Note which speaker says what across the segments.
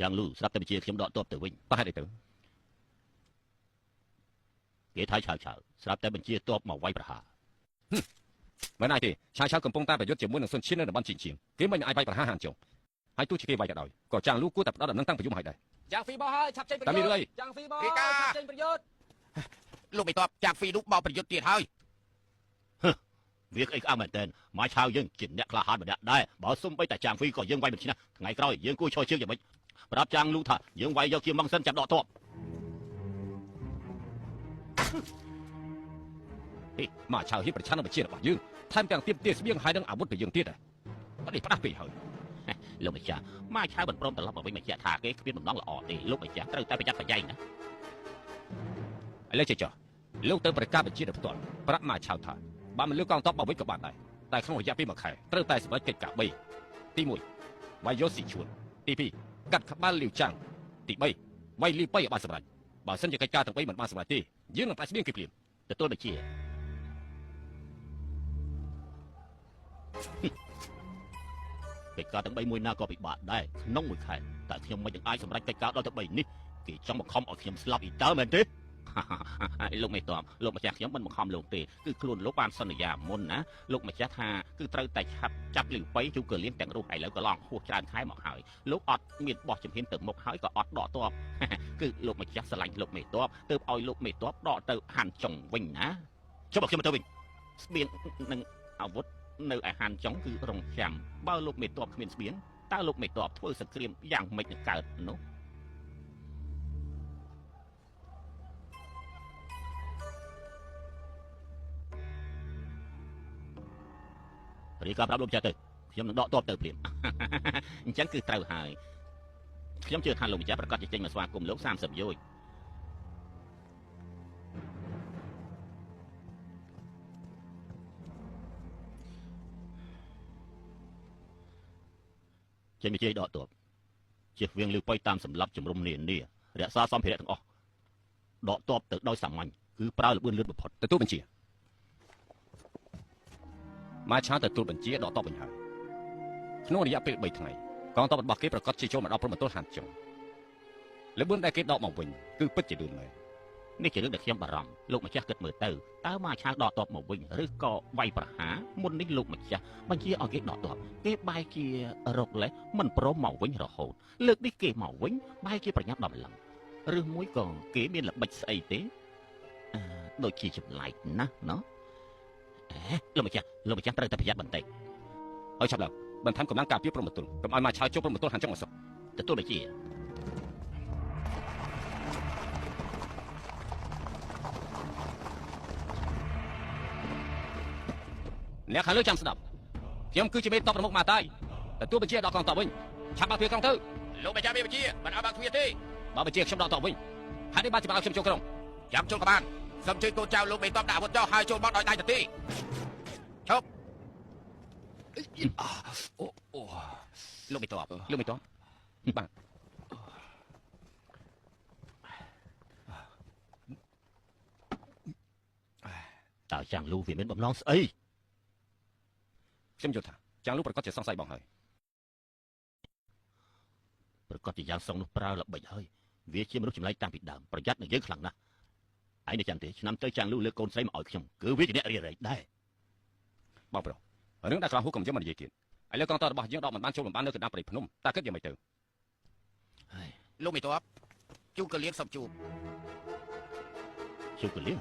Speaker 1: យ៉ាងលូស្រាប់តែបញ្ជាខ្ញុំដកទ័ពទៅវិញប៉ះហើយទៅគេថាឆាវស្រាប់តែបញ្ជាទ័ពមកវាយប្រហារ
Speaker 2: មិនអាចទេឆាវកំពុងតែប្រយុទ្ធជាមួយនឹងសុនឈៀននៅតំបន់ជីងជាងគេមិនអាចវាយប្រហារហានចុងហើយទោះជាគេវាយក៏ដោយក៏ចាងលូគួរតែផ្ដោតដំណឹងតាំងពីយូរមកហើយដែរ
Speaker 3: ចាងហ្វីបោះហើយឆាប់ចេញប្រយុទ្ធចាងហ្វីបោះឆាប់ចេញប្រយុទ្ធ
Speaker 4: លោកមិនតបចាងហ្វីនោះបោប្រយុទ្ធទៀតហើយ
Speaker 1: វាក្អែកមែនតើមកឆាវយើងជាអ្នកក្លាហានម្នាក់ដែរបើសុំបីតែចាងហ្វីក៏យើងវាយមិនឈ្នះថ្ងៃក្រោយយើងគួរឈរជើងយ៉ាងម៉េចប្រាប់ចាងលូថាយើងវាយយកជាម៉ងសិនចាំដកទ័ព
Speaker 2: ហេមកឆាវហ៊ានប្រឆាំងនឹងបញ្ជារបស់យើងថែមទាំងទៀមទាស្បៀងហើយនឹងអាវុធពីយើងទៀតដែរអត់នេះផ្ដាស់ពេកហើយ
Speaker 1: លោកម្ចាស់មកឆាវមិនព្រមត្រឡប់មកវិញបញ្ជាក់ថាគេគ្មានបំណងល្អទេលោកម្ចាស់ត្រូវតែប្រយ័ត្នប្រយែងណា
Speaker 2: ឥឡូវចេះចុះលោកទៅប្រកាសបញ្ជាទៅផ្ទាល់ប្រាប់មកឆាវថាបើមិនលើកកងទ័ពមកវិញក៏បានដែរតែក្នុងរយៈពេល1ខែត្រូវតែសម្រេចកិច្ចការ3ទី1វាយយកស៊ីជួនទី2កាត់ក្បាលលាវចាំងទី3វាយលីប៉ៃឲ្យបានសម្រេចបើសិនជាកិច្ចការទាំង3មិនបានសម្រេចទេយើងនឹងផ្ដាច់ស្បៀងគេភ្លាម
Speaker 1: ទទួលបញ្ជាកិច្ចការទាំង3មួយណាក៏ពិបាកដែរក្នុង1ខែតែខ្ញុំមិនអាចសម្រេចកិច្ចការដល់ទៅ3នេះគេចង់បង្ខំឲ្យខ្ញុំស្លាប់អ៊ីតើមែនទេលោកមេតបលោកម្ចាស់ខ្ញុំមិនបង្ខំលោកទេគឺខ្លួនលោកបានសន្យាមុនណាលោកម្ចាស់ថាគឺត្រូវតែចាប់លីប៉ៃជូកលៀនទាំងរស់ឥឡូវក៏ឡងហួសច្រើនខែមកហើយលោកអត់មានបោះជំហានទៅមុខហើយក៏អត់ដកទ័ពគឺលោកម្ចាស់ស្រឡាញ់លោកមេតបទើបឲ្យលោកមេតបដកទៅហាន់ចុងវិញណាចុះបើខ្ញុំទៅវិញស្បៀងនិងអាវុធនៅឯហាន់ចុងគឺរងចាំបើលោកមេតបគ្មានស្បៀងតើលោកមេតបធ្វើសង្គ្រាមយ៉ាងម៉េចនឹងកើតនោះរីកាប្រាប់លោកម្ចាស់ទៅខ្ញុំនឹងដកទ័ពទៅព្រាមអញ្ចឹងគឺត្រូវហើយខ្ញុំជឿថាលោកម្ចាស់ប្រកាសជាចេញមកស្វាគមន៍លោក30យោជចេញមកជ័យដកទ័ពជៀសវាងលឺប៉ៃតាមសម្លាប់ជំរុំនានារក្សាសម្ភារៈទាំងអស់ដកទ័ពទៅដោយសាមញ្ញគឺប្រើល្បឿនលឿនបំផុត
Speaker 2: ទទួលបញ្ជាមកឆាវទទួលបញ្ជាដកទ័ពវិញហើយក្នុងរយៈពេល3ថ្ងៃកងទ័ពរបស់គេប្រកាសជាចូលមកដល់ព្រំប្រទល់ហានចុងល្បឿនដែលគេដកមកវិញគឺពិតជាលឿនមែន
Speaker 1: នេះជារឿងដែលខ្ញុំបារម្ភលោកម្ចាស់គិតមើលទៅតើមកឆាវដកទ័ពមកវិញឬក៏វាយប្រហារមុននេះលោកម្ចាស់បញ្ជាឲ្យគេដកទ័ពគេបែរជារកលេសមិនព្រមមកវិញរហូតលើកនេះគេមកវិញបែរជាប្រញាប់ដល់ម្លឹងឬមួយក៏គេមានល្បិចស្អីទេដូចជាចម្លែកណាស់ណោះលោកម្ចាស់ត្រូវតែប្រយ័ត្នបន្តិច
Speaker 2: ឲ្យចាប់ឡើងបន្ថែមកម្លាំងការពារព្រំប្រទល់កុំឲ្យមកឆាវចូលព្រំប្រទល់ហានចុងអសោះ
Speaker 1: ទទួលបញ្ជា
Speaker 2: អ្នកខាងលើចាំស្ដាប់ខ្ញុំគឺជាមេតបប្រមុខម៉ាតាយទទួលបញ្ជាដល់កងទ័ពវិញឆាប់បើកទ្វារក្រុងទៅ
Speaker 4: លោកម្ចាស់មានបញ្ជាមិនឲ្យបើកទ្វារទេ
Speaker 2: បើបញ្ជាខ្ញុំដកទ័ពវិញហើយនេះបានច្បាស់ឲ្យខ្ញុំចូលក្រុង
Speaker 4: ចាំចូលក៏បានសូមជួយកូនចៅលោកមេតបដាក់អាវុធចោលហើយចូលមកដោយដៃទៅទីឈប់
Speaker 2: អូលោកមេតបបាទ
Speaker 1: តើចាងលូវាមានបំណងស្អី
Speaker 2: ខ្ញុំយល់ថាចាងលូប្រកាសជាសង្ស័យបងហើយ
Speaker 1: ប្រកាសជាយ៉ាងសងនោះប្រើល្បិចហើយវាជាមនុស្សចម្លែកតាំងពីដើមប្រយ័ត្ននឹងយើងខ្លាំងណាស់ឯនេះចាំទេឆ្នាំទៅចាងលូលើកកូនស្រីមកឲ្យខ្ញុំគឺវាជាអ្នករារែកដែរ
Speaker 2: បងប្រុសរឿងដែលខ្លះហួសកុំយកមកនិយាយទៀតឥឡូវកងទ័ពរបស់យើងដកមិនបានចូលមិនបាននៅកណ្ដាលព្រៃភ្នំតើគិតយ៉ាងម៉េចទៅ
Speaker 4: លោកមេតបជូកលៀនសុំជួប
Speaker 1: ជូកលៀន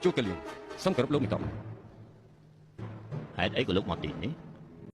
Speaker 2: ជួកលៀនសូមគោរពលោកមេតប
Speaker 1: ហេតុអីក៏លោកមកទីនេះ